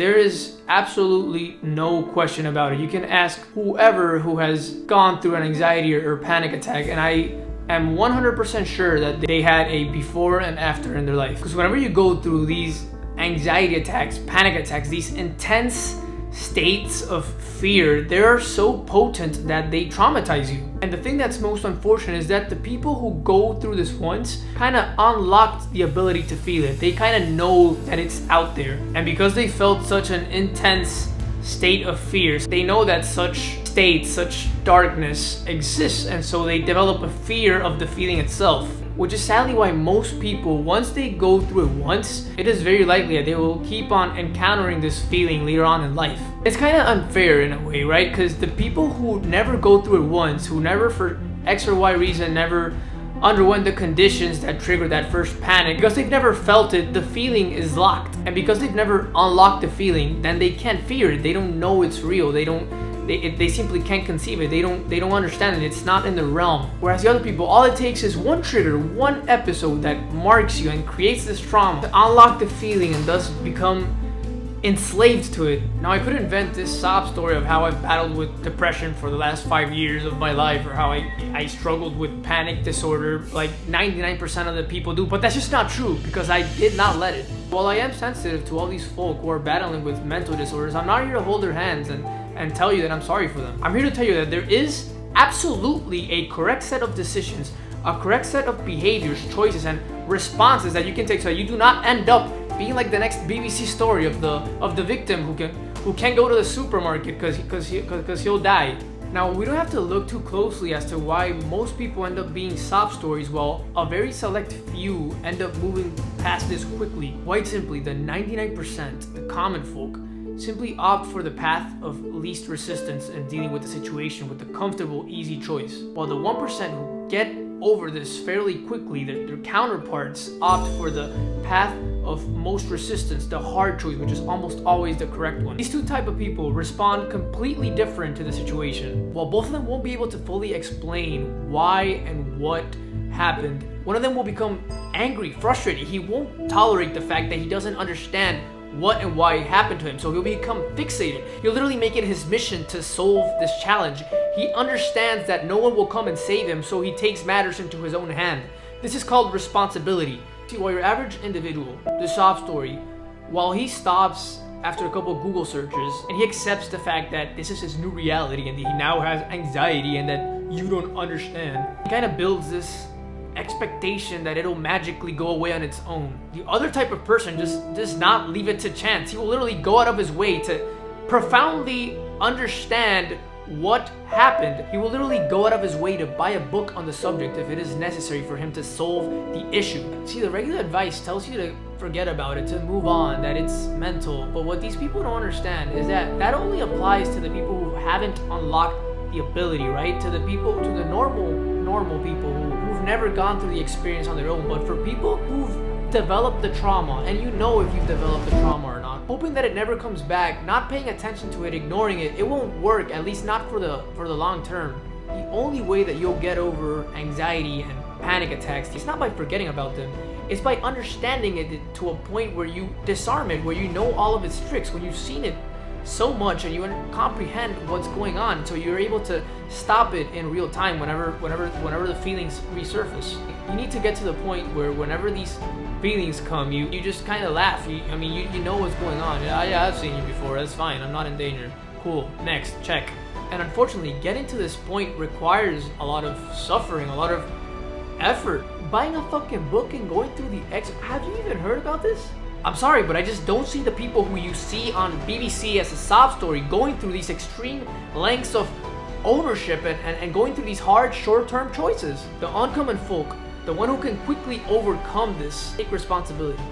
There is absolutely no question about it. You can ask whoever who has gone through an anxiety or panic attack, and I am 100% sure that they had a before and after in their life. Because whenever you go through these anxiety attacks, panic attacks, these intense states of fear, they're so potent that they traumatize you. And the thing that's most unfortunate is that the people who go through this once kind of unlocked the ability to feel it. They kind of know that it's out there. And because they felt such an intense state of fear, they know that such state, such darkness exists, and so they develop a fear of the feeling itself. Which is sadly why most people, once they go through it once, it is very likely that they will keep on encountering this feeling later on in life. It's kind of unfair in a way, right? Because the people who never go through it once, who never for X or Y reason never underwent the conditions that trigger that first panic, because they've never felt it, the feeling is locked. And because they've never unlocked the feeling, then they can't fear it. They don't know it's real. They simply can't conceive it. They don't understand it. It's not in the realm. Whereas the other people, all it takes is one trigger, one episode that marks you and creates this trauma to unlock the feeling and thus become enslaved to it. Now, I could invent this sob story of how I've battled with depression for the last 5 years of my life, or how I struggled with panic disorder like 99% of the people do, but that's just not true because I did not let it. While I am sensitive to all these folk who are battling with mental disorders, I'm not here to hold their hands and tell you that I'm sorry for them. I'm here to tell you that there is absolutely a correct set of decisions, a correct set of behaviors, choices, and responses that you can take so that you do not end up being like the next BBC story of the victim who can't go to the supermarket because he'll die. Now, we don't have to look too closely as to why most people end up being sob stories while a very select few end up moving past this quickly. Quite simply, the 99%, the common folk, simply opt for the path of least resistance in dealing with the situation with the comfortable, easy choice. While the 1% who get over this fairly quickly, their counterparts opt for the path of most resistance, the hard choice, which is almost always the correct one. These two type of people respond completely different to the situation. While both of them won't be able to fully explain why and what happened, one of them will become angry, frustrated. He won't tolerate the fact that he doesn't understand what and why happened to him, so he'll become fixated. He'll literally make it his mission to solve this challenge. He understands that no one will come and save him, so he takes matters into his own hand. This is called responsibility. See, while your average individual, the sob story, while he stops after a couple of Google searches and he accepts the fact that this is his new reality and that he now has anxiety and that you don't understand, he kind of builds this expectation that it'll magically go away on its own. The other type of person just does not leave it to chance. He will literally go out of his way to profoundly understand what happened. He will literally go out of his way to buy a book on the subject if it is necessary for him to solve the issue. See, the regular advice tells you to forget about it, to move on, that it's mental. But what these people don't understand is that only applies to the people who haven't unlocked the ability, right? To the normal people who've never gone through the experience on their own. But for people who've developed the trauma, and you know if you've developed the trauma or not, hoping that it never comes back, not paying attention to it, ignoring it, it won't work, at least not for the long term. The only way that you'll get over anxiety and panic attacks is not by forgetting about them. It's by understanding it to a point where you disarm it, where you know all of its tricks, when you've seen it so much and you comprehend what's going on, so you're able to stop it in real time whenever the feelings resurface. You need to get to the point where whenever these feelings come, you just kind of laugh. You know what's going on. Yeah, I've seen you before. That's fine. I'm not in danger. Cool. Next, check. And unfortunately, getting to this point requires a lot of suffering, a lot of effort. Buying a fucking book and going through the have you even heard about this? I'm sorry, but I just don't see the people who you see on BBC as a sob story going through these extreme lengths of ownership and going through these hard short-term choices. The uncommon folk, the one who can quickly overcome this, take responsibility.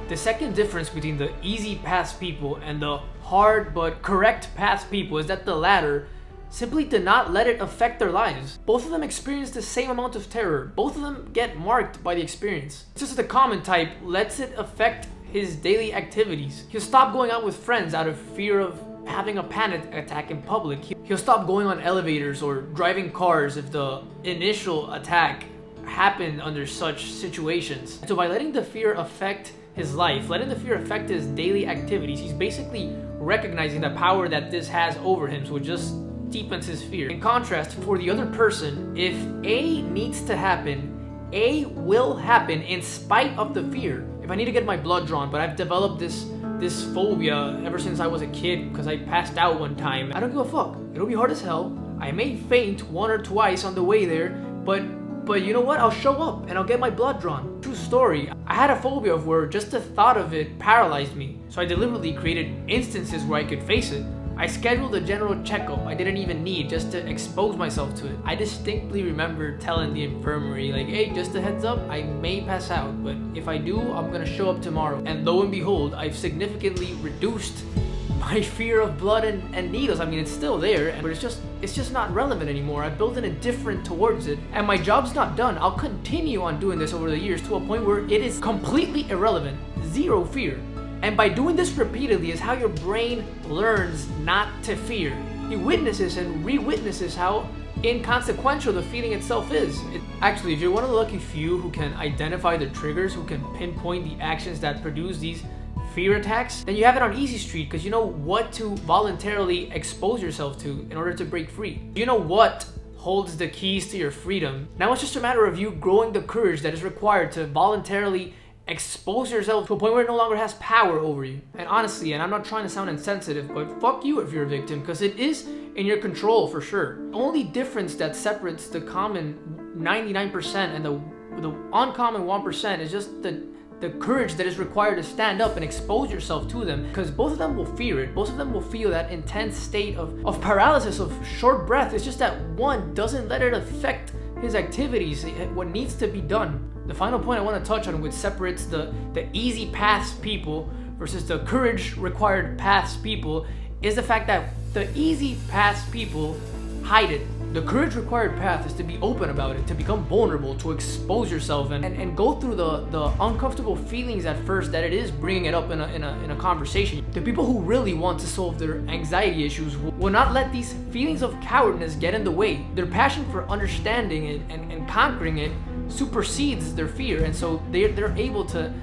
The second difference between the easy past people and the hard but correct past people is that the latter simply did not let it affect their lives. Both of them experience the same amount of terror. Both of them get marked by the experience. It's just that the common type lets it affect his daily activities. He'll stop going out with friends out of fear of having a panic attack in public. He'll stop going on elevators or driving cars if the initial attack happened under such situations. So by letting the fear affect his life, letting the fear affect his daily activities. He's basically recognizing the power that this has over him, so it just deepens his fear. In contrast, for the other person, if A needs to happen, A will happen in spite of the fear. If I need to get my blood drawn, but I've developed this phobia ever since I was a kid because I passed out one time, I don't give a fuck. It'll be hard as hell. I may faint one or twice on the way there, but you know what? I'll show up and I'll get my blood drawn. True story. I had a phobia of where just the thought of it paralyzed me. So I deliberately created instances where I could face it. I scheduled a general checkup I didn't even need just to expose myself to it. I distinctly remember telling the infirmary, like, hey, just a heads up, I may pass out, but if I do, I'm gonna show up tomorrow. And lo and behold, I've significantly reduced my fear of blood and needles. I mean, it's still there, but it's just not relevant anymore. I've built an indifference towards it, and my job's not done. I'll continue on doing this over the years to a point where it is completely irrelevant. Zero fear. And by doing this repeatedly is how your brain learns not to fear. He witnesses and re-witnesses how inconsequential the feeling itself is. Actually, if you're one of the lucky few who can identify the triggers, who can pinpoint the actions that produce these fear attacks, then you have it on easy street because you know what to voluntarily expose yourself to in order to break free. You know what holds the keys to your freedom. Now it's just a matter of you growing the courage that is required to voluntarily expose yourself to a point where it no longer has power over you. And honestly, and I'm not trying to sound insensitive, but fuck you if you're a victim, because it is in your control for sure. The only difference that separates the common 99% and the uncommon 1% is just the courage that is required to stand up and expose yourself to them, because both of them will fear it. Both of them will feel that intense state of paralysis, of short breath. It's just that one doesn't let it affect his activities, what needs to be done. The final point I want to touch on, which separates the easy paths people versus the courage required paths people, is the fact that the easy paths people hide it. The courage required path is to be open about it, to become vulnerable, to expose yourself and go through the uncomfortable feelings at first that it is bringing it up in a conversation. The people who really want to solve their anxiety issues will not let these feelings of cowardness get in the way. Their passion for understanding it and conquering it supersedes their fear, and so they're able to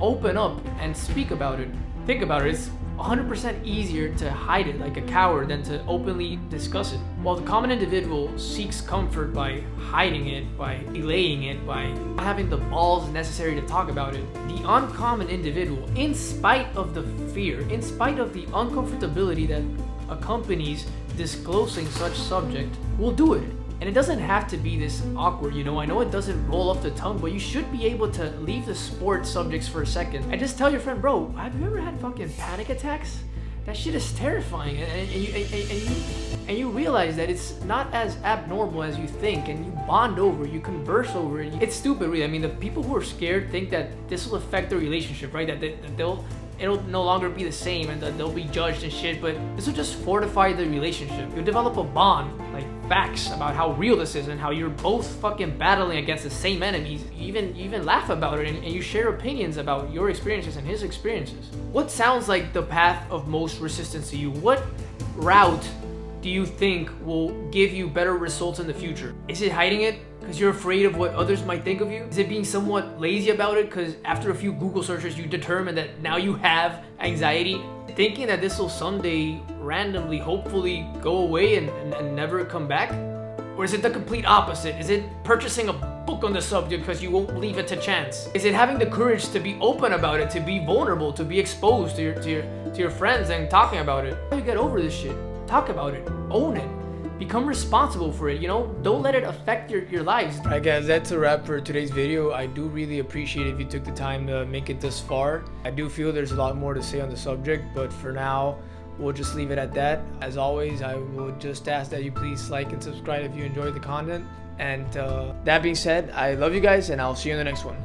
open up and speak about it. Think about it. It's 100% easier to hide it like a coward than to openly discuss it. While the common individual seeks comfort by hiding it, by delaying it, by not having the balls necessary to talk about it, the uncommon individual, in spite of the fear, in spite of the uncomfortability that accompanies disclosing such subject, will do it. And it doesn't have to be this awkward, you know. I know it doesn't roll off the tongue, but you should be able to leave the sport subjects for a second and just tell your friend, bro, have you ever had fucking panic attacks? That shit is terrifying, and you realize that it's not as abnormal as you think, and you bond over, you converse over it. It's stupid, really. I mean, the people who are scared think that this will affect their relationship, right? That it'll no longer be the same and that they'll be judged and shit, but this will just fortify the relationship. You'll develop a bond, like facts about how real this is and how you're both fucking battling against the same enemies. You even laugh about it and you share opinions about your experiences and his experiences. What sounds like the path of most resistance to you? What route do you think will give you better results in the future? Is it hiding it because you're afraid of what others might think of you? Is it being somewhat lazy about it because after a few Google searches you determine that now you have anxiety? Thinking that this will someday randomly, hopefully go away and never come back? Or is it the complete opposite? Is it purchasing a book on the subject because you won't leave it to chance? Is it having the courage to be open about it, to be vulnerable, to be exposed to your friends and talking about it? How do you get over this shit? Talk about it. Own it. Become responsible for it, you know? Don't let it affect your lives. Alright guys, that's a wrap for today's video. I do really appreciate if you took the time to make it this far. I do feel there's a lot more to say on the subject, but for now, we'll just leave it at that. As always, I will just ask that you please like and subscribe if you enjoyed the content. And that being said, I love you guys, and I'll see you in the next one.